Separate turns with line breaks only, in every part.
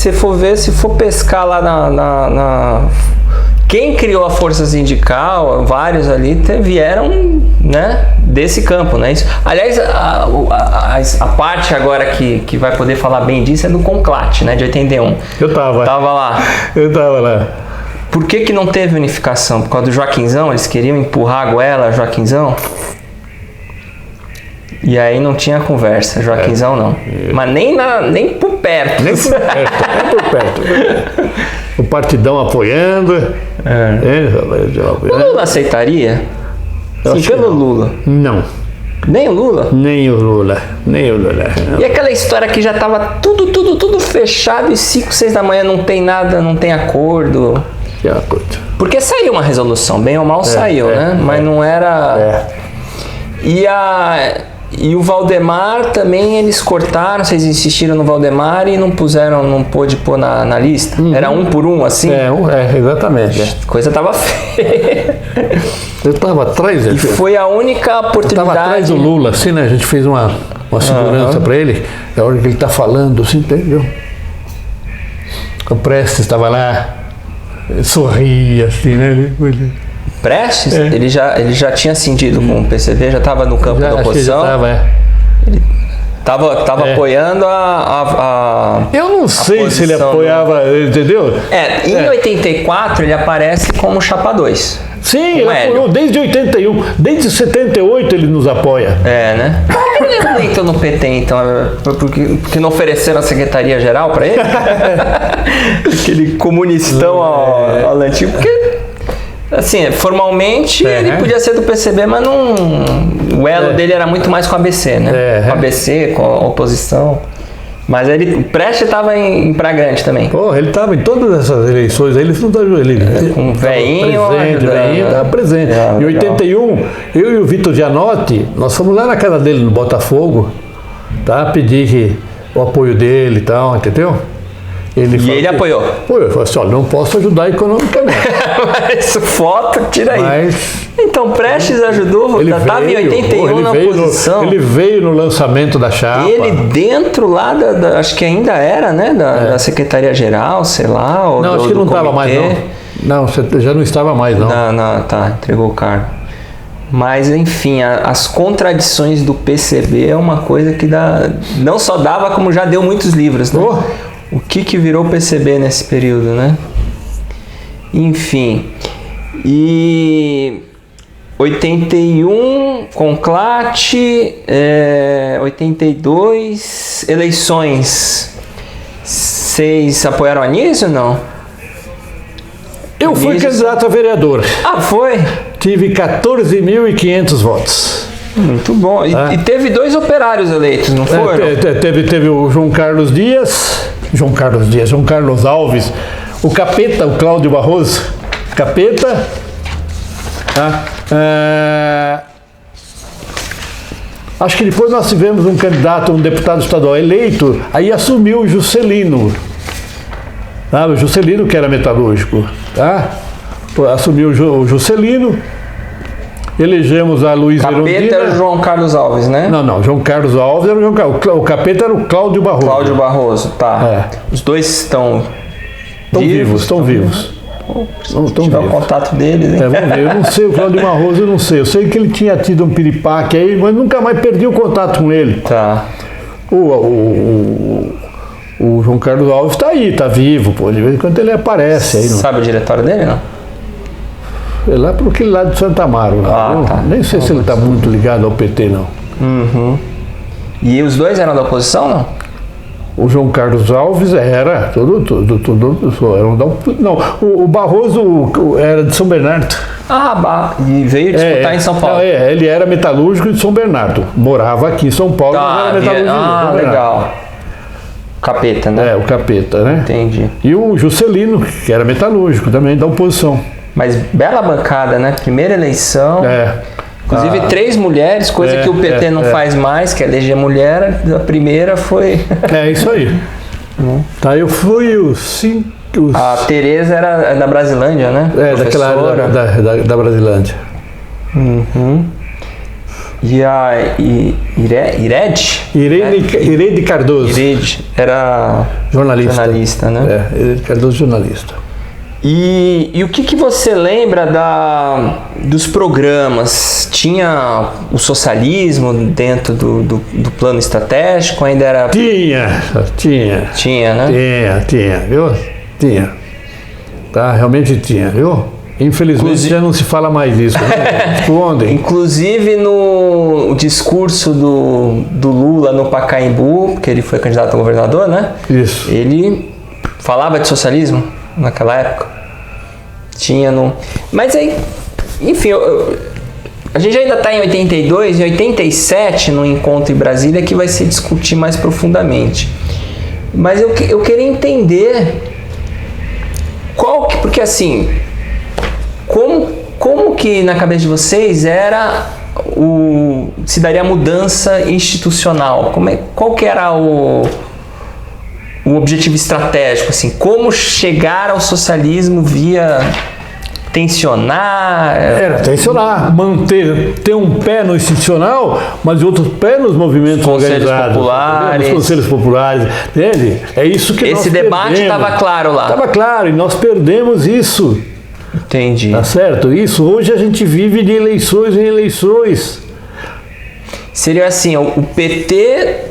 você for ver, se for pescar lá quem criou a força sindical, vários ali vieram, né, desse campo, né? Isso, aliás, a parte agora que vai poder falar bem disso é do Conclate, né, de 81.
Eu tava
lá.
Eu tava lá.
Por que não teve unificação? Por causa do Joaquinzão? Eles queriam empurrar a goela, Joaquinzão? E aí não tinha conversa, Joaquinzão não. Mas nem por perto.
Nem por perto. O partidão apoiando.
O Lula aceitaria? Sim, pelo Lula.
Não.
Nem o Lula?
Nem o Lula. Não.
E aquela história que já tava tudo fechado e 5, 6 da manhã não tem nada, não tem acordo.
Que acordo.
Porque saiu uma resolução, bem ou mal saiu, né? Mas não era... E o Valdemar também, eles cortaram, vocês insistiram no Valdemar e não pôde pôr na lista? Era 1 por 1, assim?
Exatamente.
A coisa tava feia.
Eu tava atrás...
E foi a única oportunidade...
Eu tava atrás do Lula, assim, né? A gente fez uma segurança pra ele. Da hora que ele tá falando, assim, entendeu? O Prestes estava lá, sorria, assim, né?
Prestes? Ele já tinha cindido com o PCB, já estava no campo da oposição. Ele estava apoiando
eu não sei se ele apoiava, entendeu?
Em 84 ele aparece como chapa 2.
Sim, ele apoiou desde 81, desde 78 ele nos apoia.
Né? Ele não entrou no PT, então, porque não ofereceram a secretaria-geral para ele? Aquele comunistão ao antigo, porque... Assim, formalmente ele podia ser do PCB, mas não. O elo dele era muito mais com a ABC, né? Com a ABC, com a oposição. Mas o Prestes estava em Pragrante também.
Ele estava em todas essas eleições, ele não
com o velhinho,
estava presente. Em 81, eu e o Vitor Gianotti, nós fomos lá na casa dele no Botafogo, tá? Pedir o apoio dele e tal, entendeu?
Ele apoiou?
Ele falou assim, não posso ajudar economicamente.
Mas foto, tira aí. Então, Prestes ajudou, ele estava em 81 na oposição.
Ele veio no lançamento da chapa.
Ele dentro lá acho que ainda era, né, da Secretaria-Geral, sei lá. Ou
acho que não estava mais, não. Não, já não estava mais, não.
Entregou o cargo. Mas, enfim, as contradições do PCB é uma coisa que não só dava, como já deu muitos livros, né? O que virou o PCB nesse período, né? Enfim. E 81, Conclate, 82, eleições. Vocês apoiaram a Anísio ou não?
Eu fui candidato a vereador.
Foi?
Tive 14.500 votos.
Muito bom. E teve 2 operários eleitos, não foram?
Teve o João Carlos Alves, o Capeta, o Cláudio Barroso. Capeta. Acho que depois nós tivemos um candidato, um deputado estadual eleito, aí assumiu o Juscelino. O Juscelino, que era metalúrgico. Assumiu o Juscelino. Elegemos a Luiz Erundina.
Capeta era o João Carlos Alves, né?
Não, João Carlos Alves era o João Carlos. O Capeta era o Cláudio Barroso.
Cláudio Barroso, tá. Os dois estão vivos?
Estão vivos.
Se tiver o contato deles, hein?
Vamos ver. Eu não sei, o Cláudio Barroso, eu não sei. Eu sei que ele tinha tido um piripaque aí, mas nunca mais perdi o contato com ele.
Tá.
O João Carlos Alves está aí, está vivo, pô. De vez em quando ele aparece aí.
Sabe o diretório dele, não?
É lá para aquele lado de Santa Amaro. Nem sei se ele está muito ligado ao PT, não.
E os dois eram da oposição, não?
O João Carlos Alves era, não, o Barroso era de São Bernardo.
E veio disputar em São Paulo.
Ele era metalúrgico de São Bernardo. Morava aqui em São Paulo, mas era metalúrgico.
Legal. Capeta, né?
O Capeta, né?
Entendi.
E o Juscelino, que era metalúrgico também, da oposição.
Mas bela bancada, né? Primeira eleição. Inclusive 3 mulheres, coisa que o PT não faz mais, que é eleger mulher. A primeira foi...
Isso aí. Eu fui
A Tereza era da Brasilândia, né?
Daquela área da Brasilândia.
E a
Irene Cardoso.
Irede era jornalista, né?
Irene Cardoso, jornalista.
E o que você lembra dos programas? Tinha o socialismo dentro do plano estratégico? Ainda era...
Tinha,
né?
Tinha, viu? Tinha. Tá, realmente tinha, viu? Infelizmente já não se fala mais disso, né? Escondem.
Inclusive no discurso do Lula no Pacaembu, que ele foi candidato a governador, né?
Isso.
Ele falava de socialismo naquela época. Tinha no... Mas aí, enfim, a gente ainda está em 82, em 87, no encontro em Brasília, que vai se discutir mais profundamente. Mas eu queria entender porque assim... Como que na cabeça de vocês se daria a mudança institucional? Qual que era o objetivo estratégico? Assim, como chegar ao socialismo via tensionar?
Era tensionar, ter um pé no institucional, mas outro pé nos movimentos organizados. Nos conselhos populares. Entende? É isso que
Esse debate estava claro lá.
Estava claro, e nós perdemos isso.
Entendi.
Tá certo? Isso, hoje a gente vive de eleições em eleições.
Seria assim, o PT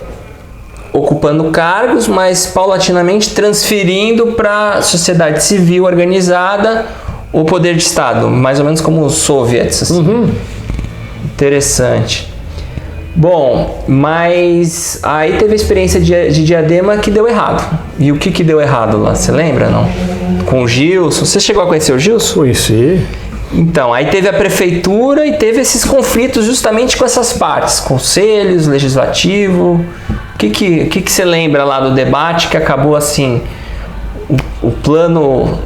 ocupando cargos, mas paulatinamente transferindo para a sociedade civil organizada o poder de Estado, mais ou menos como os soviets. Assim. Interessante. Bom, mas aí teve a experiência de Diadema que deu errado. E o que deu errado lá? Você lembra, não? Com o Gilson. Você chegou a conhecer o Gilson?
Conheci.
Então, aí teve a prefeitura e teve esses conflitos justamente com essas partes. Conselhos, legislativo. O que você lembra lá do debate que acabou assim... O plano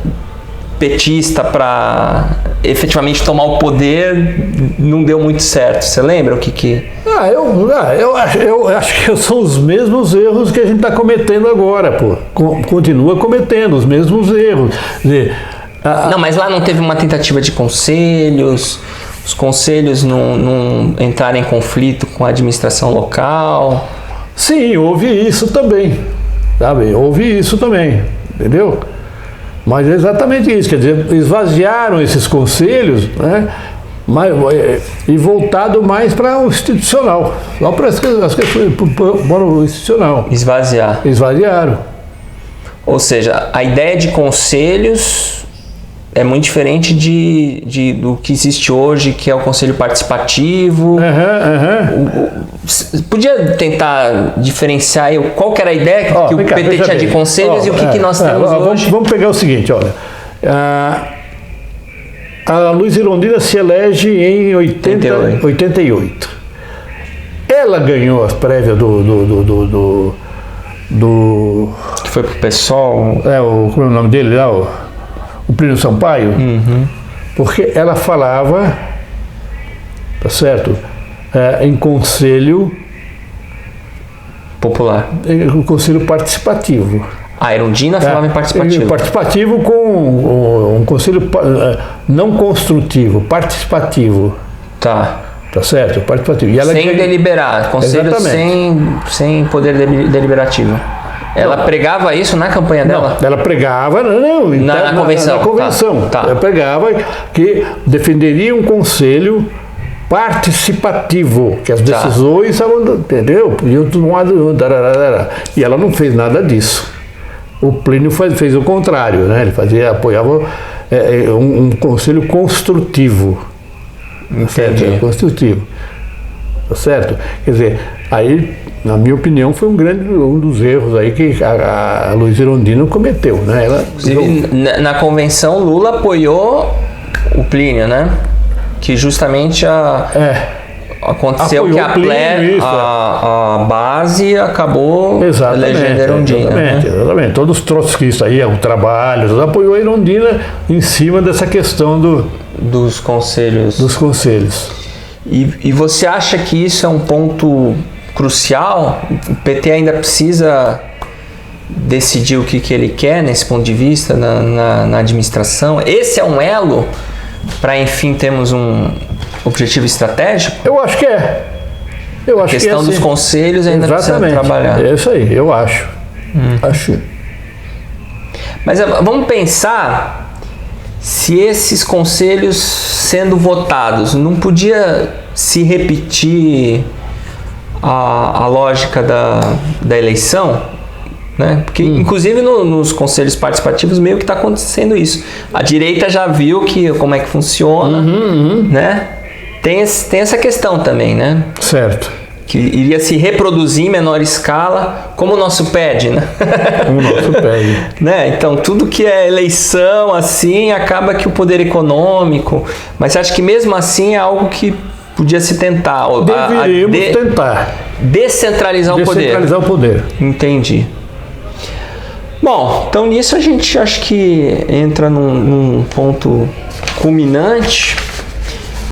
petista para efetivamente tomar o poder não deu muito certo. Você lembra o que...
Eu acho que são os mesmos erros que a gente está cometendo agora, pô. Continua cometendo os mesmos erros. Quer dizer,
não, mas lá não teve uma tentativa de conselhos, os conselhos não entraram em conflito com a administração local?
Sim, houve isso também, sabe? Houve isso também, entendeu? Mas é exatamente isso, quer dizer, esvaziaram esses conselhos, né? E voltado mais para o institucional, só para as questões, para o institucional. Esvaziaram.
Ou seja, a ideia de conselhos é muito diferente do que existe hoje, que é o conselho participativo. Podia tentar diferenciar aí qual que era a ideia que o PT tinha de conselhos e o que nós temos hoje?
Vamos pegar o seguinte, olha. A Luísa Erundina se elege em 88. Ela ganhou as prévias do
que foi pro PSOL.
Como é o nome dele lá? O Plínio Sampaio. Porque ela falava, tá certo? Em conselho
popular.
Em conselho participativo.
A Erundina falava em participativo.
Participativo com um conselho não construtivo, participativo.
Tá
certo? Participativo. E ela
sem deliberar, conselho sem poder deliberativo. Ela pregava isso na campanha dela?
Ela pregava,
na convenção.
Na convenção.
Tá.
Ela pregava que defenderia um conselho participativo, que as decisões estavam, entendeu? Podiam tomar. E ela não fez nada disso. O Plínio fez o contrário, né? Ele apoiava um conselho construtivo. Certo? Construtivo. Tá certo? Quer dizer, aí, na minha opinião, foi um dos erros aí que a Luísa Erundina cometeu, né?
Inclusive, na convenção, Lula apoiou o Plínio, né? Que justamente aconteceu
apoiou
que a plebe, a base acabou elegendo a Erundina.
Exatamente. Todos os trotskistas aí, o trabalho, apoiou a Erundina em cima dessa questão
dos conselhos. E você acha que isso é um ponto crucial? O PT ainda precisa decidir o que ele quer nesse ponto de vista na administração? Esse é um elo para, enfim, termos um objetivo estratégico?
Eu acho que é. Eu
A
acho
questão
que
dos conselhos ainda precisa trabalhar.
É isso aí, eu acho. Acho.
Mas vamos pensar se esses conselhos sendo votados, não podia se repetir a lógica da eleição, né? Porque inclusive nos conselhos participativos meio que está acontecendo isso. A direita já viu como é que funciona, né? Tem essa questão também, né?
Certo.
Que iria se reproduzir em menor escala, como o nosso PED, né?
O nosso PED.
Né? Então, tudo que é eleição, assim, acaba que o poder econômico... Mas você acha que mesmo assim é algo que podia se tentar?
Deveríamos tentar.
Descentralizar o poder.
Descentralizar o poder.
Entendi. Bom, então nisso a gente acho que entra num ponto culminante.